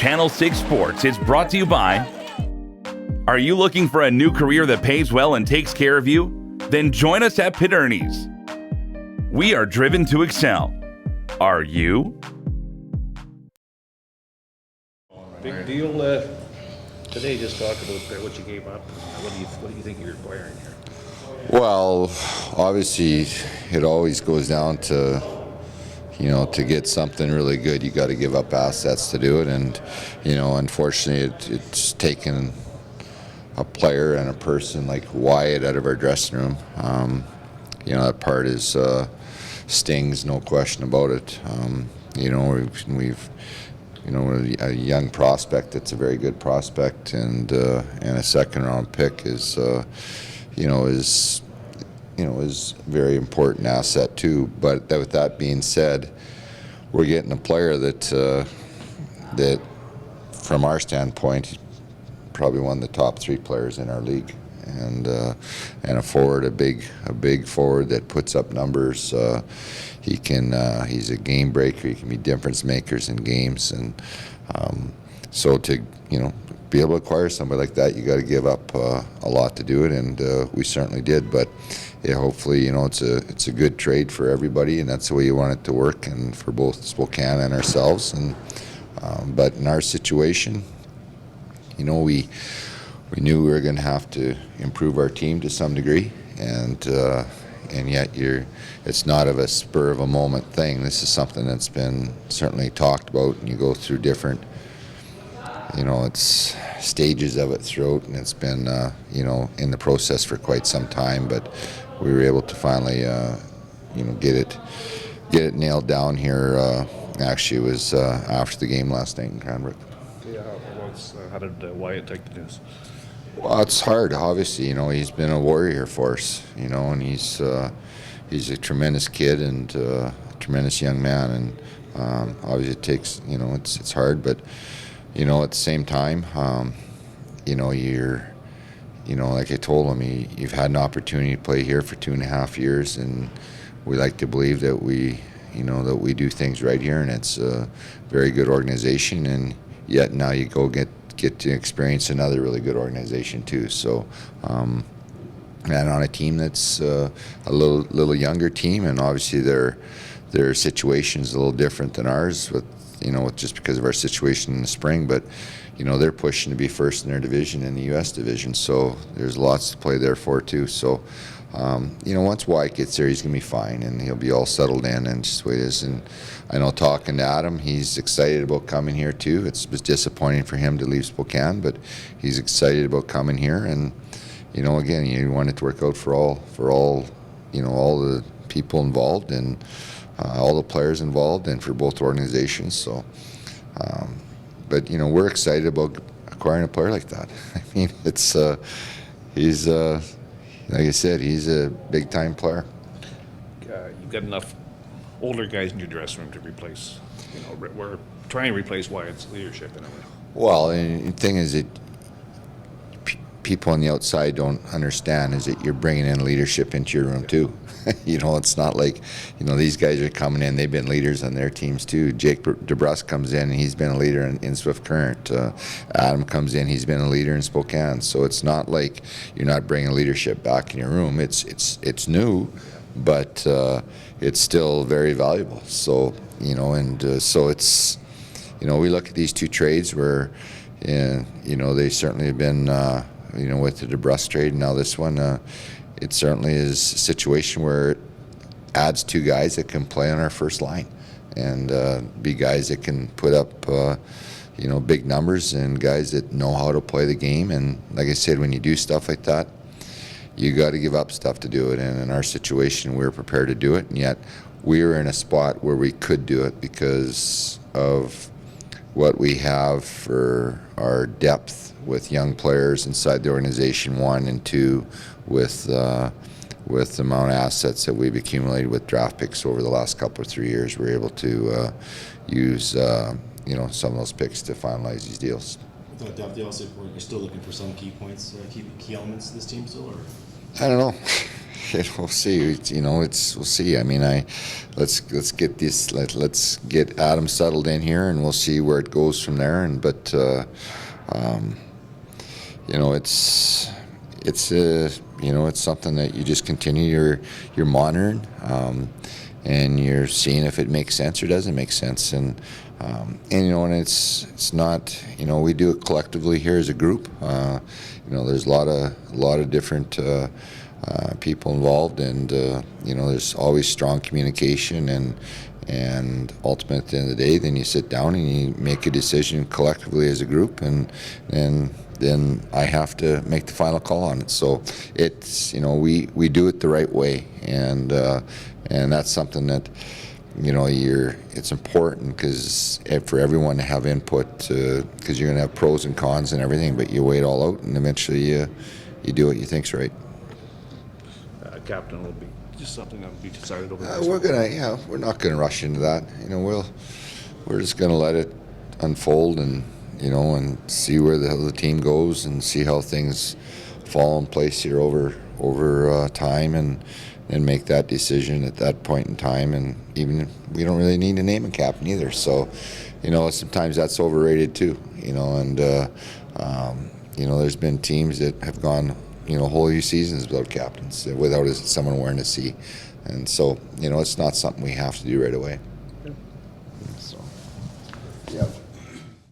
Channel 6 Sports is brought to you by... Are you looking for a new career that pays well and takes care of you? Then join us at Pitt Ernie's. We are driven to excel. Are you? Big deal today. Just talk about what you gave up. What do you think you're acquiring here? Well, obviously, it always goes down to, to get something really good, you got to give up assets to do it. And, unfortunately, it's taken a player and a person like Wyatt out of our dressing room. That part is stings, no question about it. We've a young prospect that's a very good prospect, and a second round pick is very important asset too. But with that being said, we're getting a player that from our standpoint, probably one of the top 3 players in our league, and a forward, a big forward that puts up numbers. He's a game breaker. He can be difference makers in games, and so to be able to acquire somebody like that, you got to give up a lot to do it, and we certainly did. But hopefully, it's a good trade for everybody, and that's the way you want it to work, and for both Spokane and ourselves. And but in our situation, we knew we were going to have to improve our team to some degree, and yet it's not of a spur of a moment thing. This is something that's been certainly talked about, and you go through different, it's stages of it throughout, and it's been, in the process for quite some time. But we were able to finally, get it nailed down here. Actually, it was after the game last night in Cranbrook. Yeah, how did Wyatt take the news? Well, it's hard. Obviously, he's been a warrior for us. And he's a tremendous kid and a tremendous young man. And obviously, it takes it's hard, but at the same time, you're like I told him, you've had an opportunity to play here for 2.5 years, and we like to believe that we do things right here, and it's a very good organization. And yet now you go get to experience another really good organization too. So, and on a team that's a little younger team, and obviously their situation's a little different than ours with just because of our situation in the spring. But they're pushing to be first in their division in the U.S. division, so there's lots to play there for too. So, once Wyatt gets there, he's gonna be fine, and he'll be all settled in, and just the way it is. And I know, talking to Adam, he's excited about coming here too. It was disappointing for him to leave Spokane, but he's excited about coming here. And again, you want it to work out for all the people involved, and all the players involved, and for both organizations. So, but we're excited about acquiring a player like that. I mean, it's he's like I said, he's a big-time player. You've got enough older guys in your dressing room to replace. We're trying to replace Wyatt's leadership in a way. Well, and the thing is that people on the outside don't understand is that you're bringing in leadership into your room too. It's not like, these guys are coming in, they've been leaders on their teams too. Jake DeBrusque comes in, and he's been a leader in Swift Current. Adam comes in, he's been a leader in Spokane. So it's not like you're not bringing leadership back in your room. It's new, but it's still very valuable. So, so it's, we look at these 2 trades where, they certainly have been, with the DeBrusque trade, and now this one, it certainly is a situation where it adds 2 guys that can play on our first line, and be guys that can put up, big numbers, and guys that know how to play the game. And like I said, when you do stuff like that, you got to give up stuff to do it. And in our situation, we were prepared to do it, and yet we were in a spot where we could do it because of what we have for our depth with young players inside the organization, 1, and 2, with the amount of assets that we've accumulated with draft picks over the last couple of 3 years. We're able to use some of those picks to finalize these deals. With that depth, you're still looking for some key points, key elements of this team still, or? I don't know. We'll see. We'll see. I mean, let's get this. Let's get Adam settled in here, and we'll see where it goes from there. It's something that you just continue. You're monitoring, and you're seeing if it makes sense or doesn't make sense. And it's not. We do it collectively here as a group. There's a lot of different people involved, and there's always strong communication, and ultimately at the end of the day, then you sit down and you make a decision collectively as a group, and then I have to make the final call on it. So it's we do it the right way, and that's something that it's important because for everyone to have input, because you're going to have pros and cons and everything, but you weigh it all out, and eventually you do what you think's right. Captain will be just something that will be decided over we're not gonna rush into that. We're just gonna let it unfold, and see where the team goes, and see how things fall in place here over time, and make that decision at that point in time. And even we don't really need to name a captain either. So, sometimes that's overrated too. There's been teams that have gone whole seasons without captains, without someone wearing a C. And so, it's not something we have to do right away.